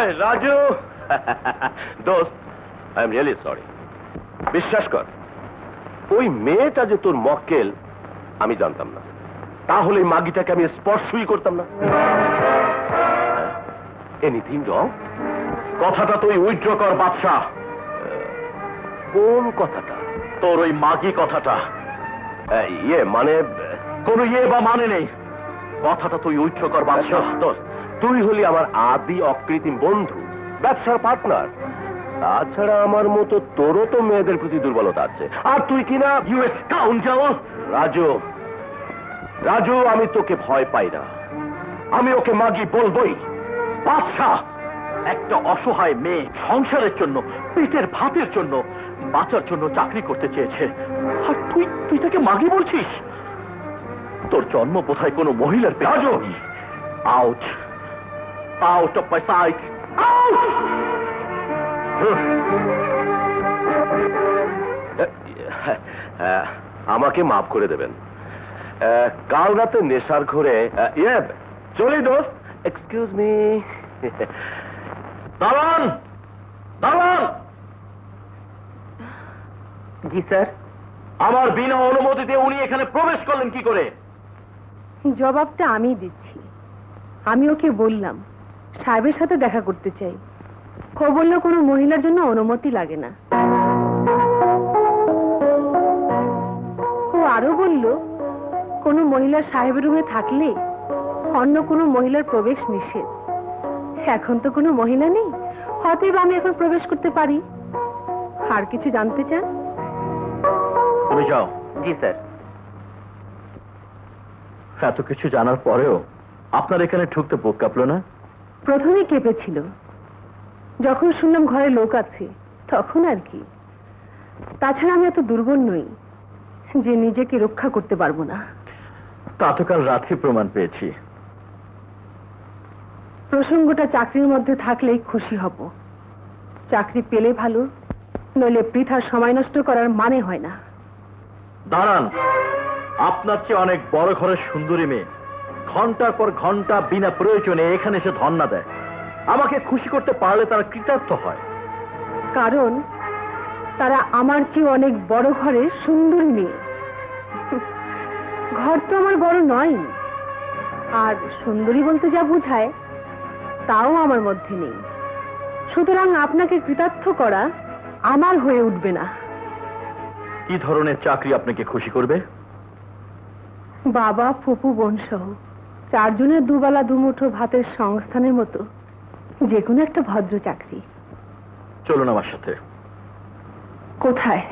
High Raju. দোস্ত, I am really sorry. বিশ্বাস কর, ওই মেয়েটা যে তোর মক্কেল আমি জানতাম না, তাহলে মাগিটাকে আমি স্পর্শই করতাম না। Anything wrong? কথাটা তুই উইথড্র কর বাদশাহ। কোন কথাটা? তোর ওই মাগি কথাটা। ইয়ে মানে? কোন ইয়ে বা মানে নেই, কথাটা তুই উইথড্র কর বাদশাহ। দোস্ত, তুই হলি আমার আদি অকৃত্রিম বন্ধু, ব্যবসার পার্টনার। তাছাড়া আমার মতো তোরও তো মেয়েদের প্রতি দুর্বলতা আছে। আর তুই কিনা ইউএস কাউন্টার। রাজু, রাজু, আমি তোকে ভয় পাই না, আমি ওকে মাগি বলবই। বাদশাহ, একটা অসহায় মেয়ে সংসারের জন্য, পেটের ভাতের জন্য, বাঁচার জন্য চাকরি করতে চেয়েছে, আর তুই তাকে মাগি বলছিস? তোর জন্ম বোধহয় কোনো মহিলার পেটে। Raju, out, out of my sight, out. আমাকে মাফ করে দেবেন। কাল রাতে নেশার ঘরে চলি দোস্ত। Excuse me. দালান, দালান। জি স্যার। আমার বিনা অনুমতিতে উনি এখানে প্রবেশ করলেন কি করে? জবাবটা আমি দিচ্ছি। আমি ওকে বললাম সাহেবের সাথে দেখা করতে চাই। ও বলল কোনো মহিলার জন্য অনুমতি লাগে না। ও আরো বলল কোনো মহিলা সাহেবের রুমে থাকলে অন্য কোনো মহিলার প্রবেশ নিষেধ। এখন তো কোনো মহিলা নেই, অতএব আমি এখন প্রবেশ করতে পারি। আর কিছু জানতে চান? তুমি যাও। জি স্যার। এত কিছু জানার পরেও আপনার এখানে ঢুকতে বুক কাঁপলো না? প্রথমে কেঁপেছিল, যখন শুনলাম ঘরে লোক আছে তখন আর কি। তাছাড়া আমি এত দুর্বল নই যে নিজেকে রক্ষা করতে পারবো না। তা তো কাল রাত্রি প্রমাণ পেয়েছি। প্রসঙ্গটা চাকরির মধ্যে থাকলেই খুশি হব। চাকরি পেলে ভালো, নইলে বৃথা সময় নষ্ট করার মানে হয় না। দাঁড়ান, আপনার চেয়ে অনেক বড় ঘরের সুন্দরী মেয়ে ঘন্টার পর ঘন্টা বিনা প্রয়োজনে এখানে এসে ধর্ণা দেয়। আমাকে খুশি করতে পারলে তারা কৃতার্থ হয়। কারণ তারা আমার চেয়ে অনেক বড় ঘরের সুন্দরী মেয়ে। ঘর তো আমার বড় নয়, আর সুন্দরী বলতে যা বোঝায় তাও আমার মধ্যে নেই। সুতরাং আপনাকে কৃতার্থ করা আমার হয়ে উঠবে না। কি ধরনের চাকরি আপনাকে খুশি করবে? বাবা, ফুপু, বোন সহ চারজনের দুবেলা দুমুঠো ভাতের সংস্থানের মতো যে কোনো একটা ভদ্র চাকরি। চলুন আমার সাথে। কোথায়?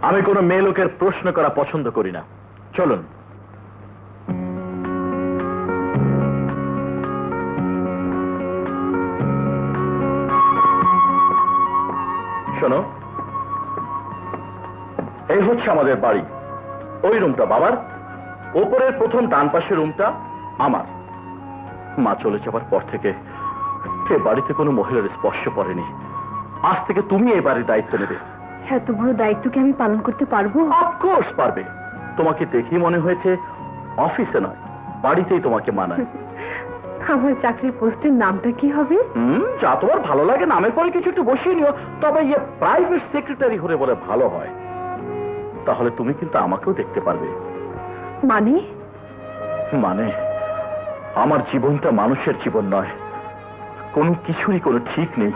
আমি কোনো মেয়ে লোকের প্রশ্ন করা পছন্দ করি না। চলুন। শোনো, এই হচ্ছে আমাদের বাড়ি। ওই রুমটা বাবার, ওপরের প্রথম ডান পাশের রুমটা আমার। মা চলে যাবার পর থেকে এ বাড়িতে কোনো মহিলার স্পর্শ পড়েনি। আজ থেকে তুমি এই বাড়ির দায়িত্ব নেবে। এত বড় দায়িত্ব কি আমি পালন করতে পারবো? অফকোর্স পারবে। তোমাকে দেখেই মনে হয়েছে অফিসে নয়, বাড়িতেই তোমাকে মানায়। আমার চাকরির পোস্টের নামটা কি হবে? যা তোমার ভালো লাগে, নামের পরে কিছু একটু বসিয়ে নিও। তবে ইয়ে প্রাইভেট সেক্রেটারি হলে বলে ভালো হয়। তাহলে তুমি কিন্তু আমাকেও দেখতে পারবে। মানে? মানে আমার জীবনটা মানুষের জীবন নয়, কোনো কিছুরই কোনো ঠিক নেই।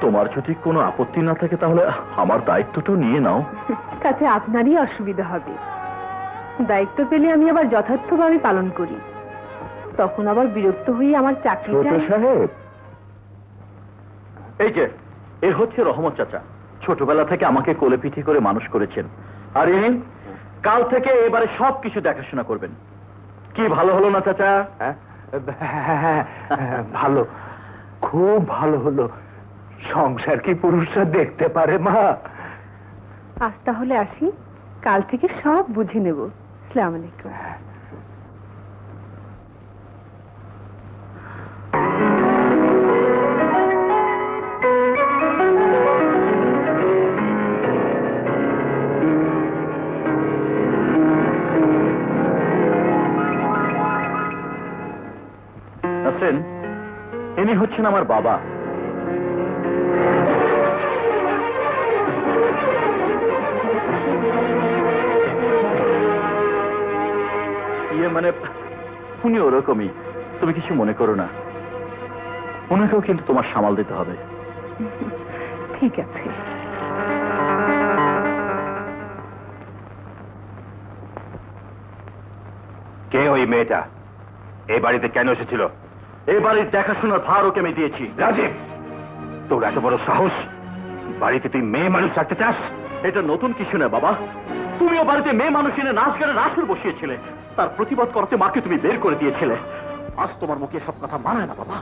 তোমার যদি কোনো আপত্তি না থাকে তাহলে আমার দায়িত্বটা নিয়ে নাও। তাতে আপনারই অসুবিধা হবে। দায়িত্ব পেলে আমি আবার যথার্থভাবে পালন করি, তখন আবার বিরক্ত হয়ে আমার চাকরিটা। সাহেব, এই যে এ হচ্ছে রহমত চাচা। ছোটবেলা থেকে আমাকে কোলে পিঠে করে মানুষ করেছেন, আর ইনি কাল থেকে এবারে সবকিছু দেখাশোনা করবেন। কি ভালো হলো না চাচা? ভালো, খুব ভালো হলো। সংসার কি পুরুষরা দেখতে পারে মা? আজ তাহলে আসি, কাল থেকে সব বুঝে নেব। আসসালামু আলাইকুম। নাসরিন, ইনি হচ্ছেন আমার বাবা। ইয়ে মানে উনি ওরকমই, তুমি কিছু মনে করো না। ওনাকেও কিন্তু তোমার সামাল দিতে হবে। ঠিক আছে। কে ওই মেয়েটা? এই বাড়িতে কেন এসেছিল? এই বাড়ির দেখাশোনার ভার ওকে আমি দিয়েছি। রাজীব, তোর এত বড় সাহস! বাড়িতে তুই মেয়ে মানুষ রাখতে চাস? এটা নতুন কিছু না বাবা। তুমিও বাড়িতে মেয়ে মানুষ এনে নাচ গানের আসর বসিয়েছিলে, তার প্রতিবাদ করতে মাকে তুমি বের করে দিয়েছিলে। আজ তোমার মুখে সব কথা মানায় না বাবা।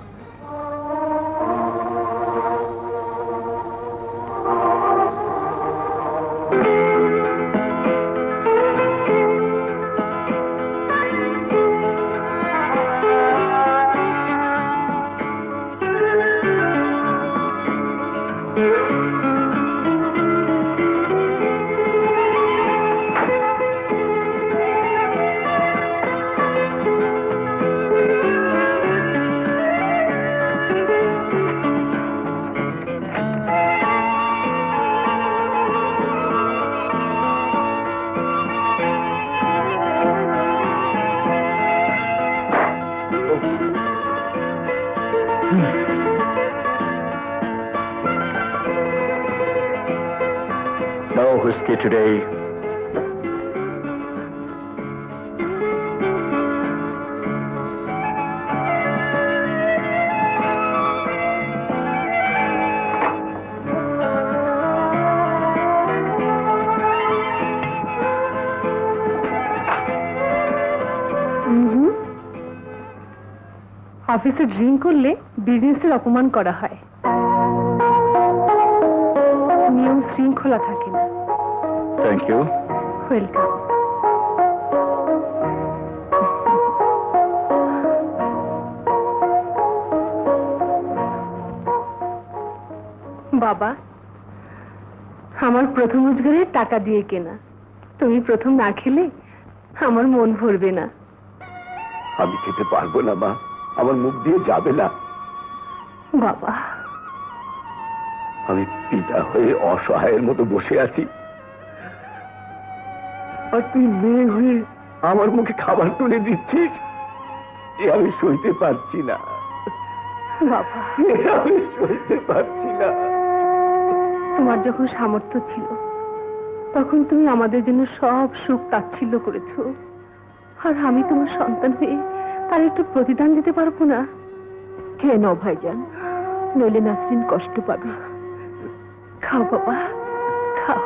No whiskey today. অফিসে ড্রিঙ্ক করলে বিজনেসের অপমান করা হয়, নিয়ম শৃঙ্খলা থাকে না। Thank you. ওয়েলকাম। বাবা, আমার প্রথম রোজগারের টাকা দিয়ে কেনা। তুমি প্রথম না খেলে আমার মন ভরবে না। আমি খেতে পারবো না মা, আমার মুখ দিয়ে যাবে না। বাবা, আমি পিতা হয়ে অসহায়ের মতো বসে আছি, আর তুই মেয়ে হয়ে আমার মুখে খাবার তুলে দিচ্ছিস। এ আমি সইতে পারছি না বাবা, এ আমি সইতে পারছি না। তোমার যখন সামর্থ্য ছিল তখন তুমি আমাদের জন্য সব সুখ তাচ্ছিল্য করেছো, আর আমি তোমার সন্তান হয়ে তার একটু প্রতিদান দিতে পারবো না? খেয়ে নাও ভাইজান, নইলে নাসরিন কষ্ট পাবে। খাও বাবা, খাও।